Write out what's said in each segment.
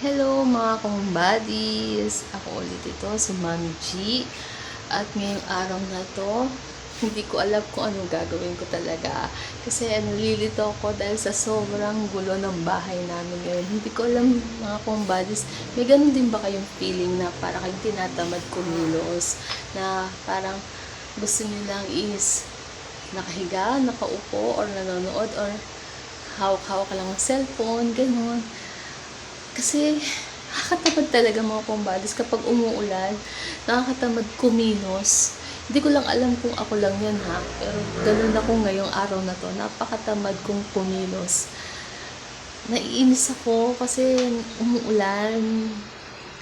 Hello mga kumbadis! Ako ulit ito, si Mami G. At ngayong araw na to, hindi ko alam kung anong gagawin ko talaga. Kasi nalilito ako dahil sa sobrang gulo ng bahay namin ngayon. Hindi ko alam mga kumbadis, may ganun din ba kayong feeling na parang kayong tinatamad kumilos? Na parang gusto nilang is nakahiga, nakaupo, or nanonood, or hawak-hawak ka lang ng cellphone, ganun. Kasi, nakakatamad talaga mga kumbadis kapag umuulan, nakakatamad kumilos. Hindi ko lang alam kung ako lang yan ha, pero ganun ako ngayong araw na to, napakatamad kong kumilos. Naiinis ako kasi umuulan,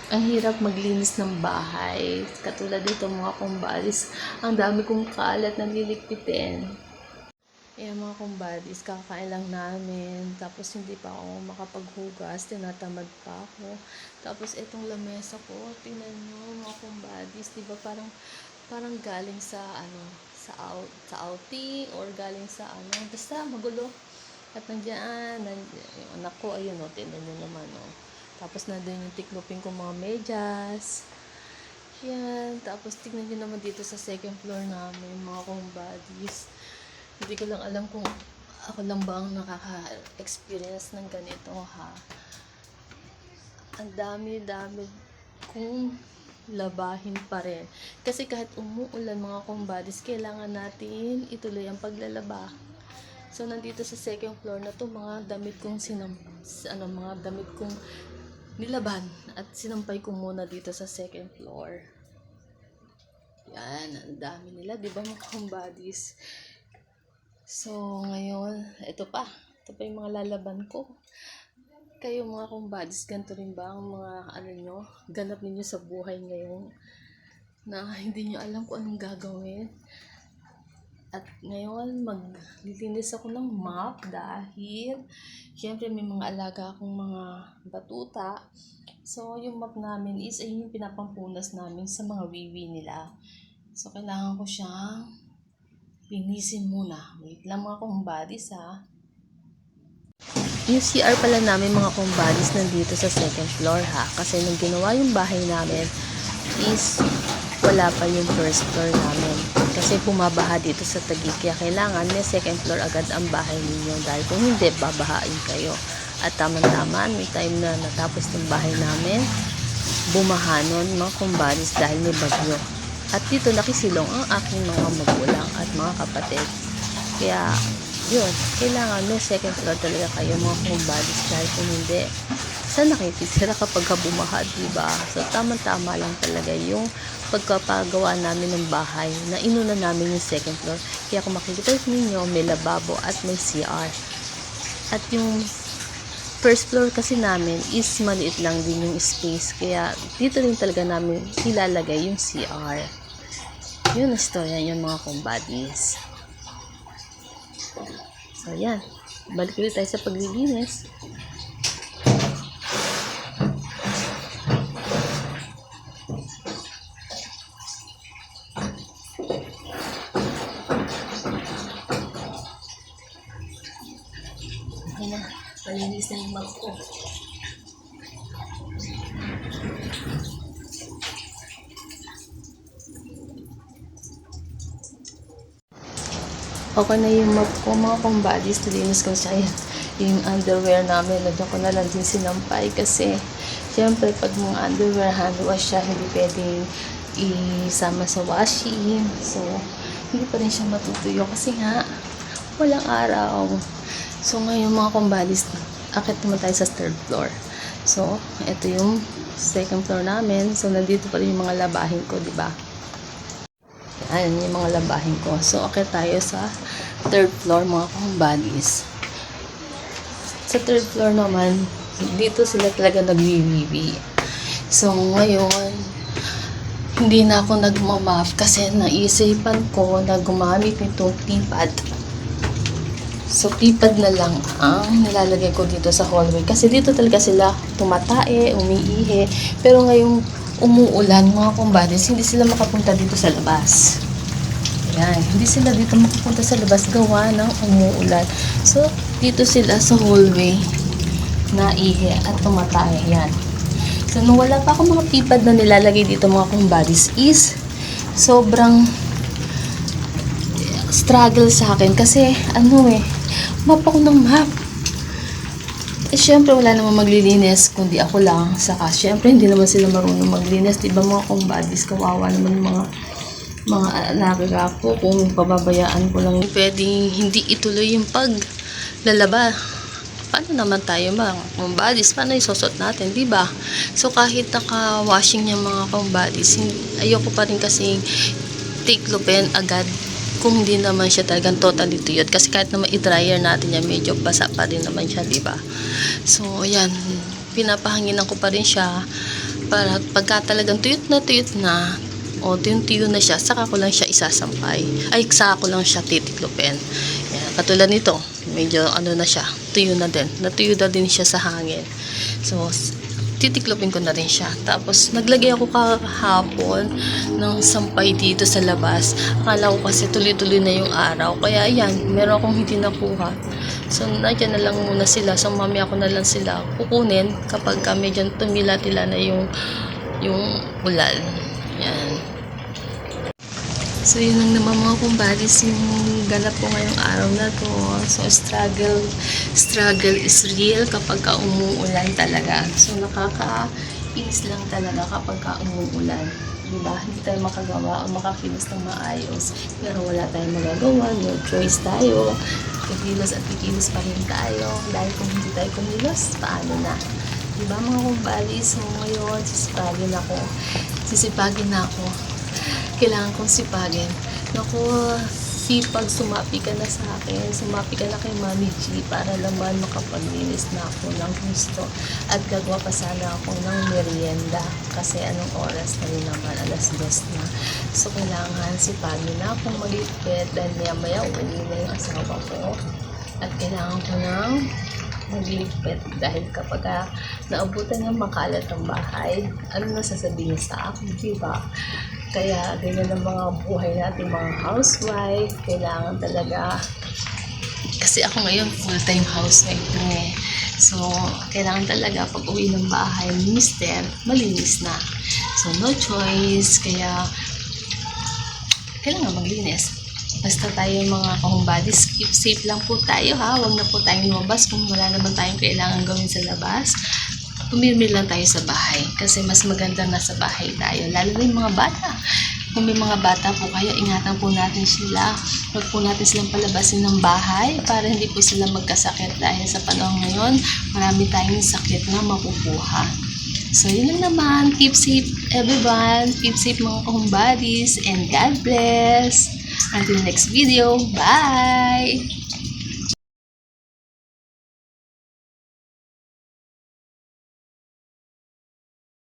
ang hirap maglinis ng bahay. Katulad dito mga kumbadis, ang dami kong kalat na lilikpitin. Ayan mga kumbadis, kakain lang namin. Tapos hindi pa ako makapaghugas, tinatamad pa ako. Tapos itong lamesa ko, tingnan nyo mga kumbadis, di ba parang galing sa sa outing or galing sa basta magulo. At nandiyan yung anak ko, ayun o, tingnan nyo naman o. Tapos nandun yung tiklopin ko mga medyas. Yan, tapos tingnan nyo naman dito sa second floor namin mga kumbadis. Hindi ko lang alam kung ako lang ba ang nakaka-experience ng ganito ha. Ang dami-dami kong labahin pa rin. Kasi kahit umuulan mga kumbadis, kailangan natin ituloy ang paglalaba. So nandito sa second floor na to mga damit kong mga damit kong nilaban at sinampay ko muna dito sa second floor. Yan, ang dami nila, 'di ba mga kumbadis? So, ngayon, ito pa yung mga lalaban ko. Kayo mga kumbadis, ganito rin ba ang mga ganap ninyo sa buhay ngayon na hindi nyo alam kung anong gagawin? At ngayon, maglilinis ako ng mop dahil syempre may mga alaga akong mga batuta. So, yung mop namin is yung pinapampunas namin sa mga wiwi nila. So, kailangan ko siyang linisin muna. Wait lang mga kumbadis ha. Yung CR pala namin mga kumbadis nandito sa second floor ha. Kasi nung ginawa yung bahay namin is wala pa yung first floor namin. Kasi bumabaha dito sa Taguig. Kaya kailangan may second floor agad ang bahay ninyo. Dahil kung hindi, babahain kayo. At tama-tama, may time na natapos ng bahay namin, bumaha nun mga kumbadis dahil may bagyo. At dito nakisilong ang aking mga magulang at mga kapatid. Kaya, yun, kailangan may second floor talaga kayo mga kumbadis dahil kung hindi, saan nakikisira kapag bumaha, diba? So, tama-tama lang talaga yung pagkapagawa namin ng bahay na inuna namin yung second floor. Kaya kung makikita ninyo, may lababo at may CR. At yung first floor kasi namin is maliit lang din yung space. Kaya dito rin talaga namin ilalagay yung CR. Yun ang istorya yun mga kumbadis. So yan, balik ulit tayo sa paglilinis. Okay na, palinis na yung mug ko. Okay na yung mop ko mga kumbadis, tulinis ko siya. Yung underwear namin, lagyan ko na lang din sinampay kasi syempre pag mga underwear hand wash siya, hindi pwedeng isama sa washing. So, hindi pa rin siya matutuyo kasi nga walang araw. So, ngayon mga kumbadis, akit naman tayo sa third floor. So, ito yung second floor namin. So, nandito pa rin yung mga labahin ko, di ba? Ayan yung mga labahin ko. So, okay tayo sa third floor mga kumbadis. Sa third floor naman, dito sila talaga nagwiwiwi. So, ngayon, hindi na ako nagmamap kasi naisipan ko na gumamit nitong tipad. So, tipad na lang ang nilalagay ko dito sa hallway. Kasi dito talaga sila tumatae, umiihi. Pero ngayong umuulan mga kumbadis, hindi sila makapunta dito sa labas. Yan, hindi sila dito makapunta sa labas gawa ng umuulan. So, dito sila sa hallway na ihi at tumatay. Yan. So, nung wala pa ako mga pipad na nilalagay dito mga kumbadis is sobrang struggle sa akin kasi map ako ng map. Syempre wala namang maglilinis kundi ako lang. Saka syempre hindi naman sila marunong maglinis, diba mga kumbadis? Kawawa naman yung mga alaga ko kung pababayaan ko lang. Pwedeng hindi ituloy yung paglalaba. Paano naman tayo mga kumbadis? Paano isusot natin, diba? So kahit naka-washing yung mga kumbadis, ayoko pa rin kasing tiklopin agad kung hindi naman siya talagang totally tuyot. Kasi kahit naman i-dryer natin yan, medyo basa pa rin naman siya, diba? So, ayan. Pinapahanginan ko pa rin siya para pagka talagang tuyot na, o tuyo na siya, saka ko lang siya isasampay. Ay, saka ko lang siya titiklopin. Ayan. Katulad nito, medyo na siya, tuyo na din. Natuyo na din siya sa hangin. So, titiklopin ko na rin siya. Tapos, naglagay ako kahapon ng sampay dito sa labas. Akala ko kasi tuloy-tuloy na yung araw. Kaya, ayan, meron akong hindi nakuha. So, nandiyan na lang muna sila. So, mamaya ko na lang sila kukunin kapag medyo tumila-tila na yung ulan. Yan. So, yun lang naman mga kumbadis yung ganap ko ngayong araw na to. So, struggle is real kapag umuulan talaga. So, nakakainis lang talaga kapag umuulan. Diba? Hindi tayo makagawa o makakilos ng maayos. Pero wala tayong magagawa. No choice tayo. Kikilos at kikilos pa rin tayo. Dahil kung hindi tayo kumilos, paano na? Diba mga kumbadis? So, ngayon, sisipagin na ako. Kailangan kong sipagin. Naku, sipag, sumapi ka na sa akin. Sumapi ka na kay Mami G para naman makapaglinis na ako ng gusto. At gagawa pa sana ako ng merienda. Kasi anong oras na rin naman, 2:00 na. So, kailangan sipagin na akong magligpit dahil maya uwi na yung asawa ko. At kailangan ko ng magligpit dahil kapag naabutan ng makalat ang bahay, ano na sasabihin sa akin, diba? Kaya ganyan ang mga buhay natin mga housewife. Kailangan talaga, kasi ako ngayon full-time housewife na So, kailangan talaga pag uwi ng bahay ni mister, malinis na. So, no choice. Kaya, kailangan maglinis. Basta tayo mga kumbadis, keep safe lang po tayo ha. Huwag na po tayong lumabas kung wala naman tayong kailangan gawin sa labas. Pumirmi lang tayo sa bahay kasi mas maganda na sa bahay tayo, lalo na yung mga bata. Kung may mga bata po kayo, ingatan po natin sila. Huwag po natin silang palabasin ng bahay para hindi po sila magkasakit dahil sa panahon ngayon, marami tayong sakit na mapupuha. So, yun lang naman. Keep safe everyone. Keep safe mga kumbadis and God bless. Until next video. Bye!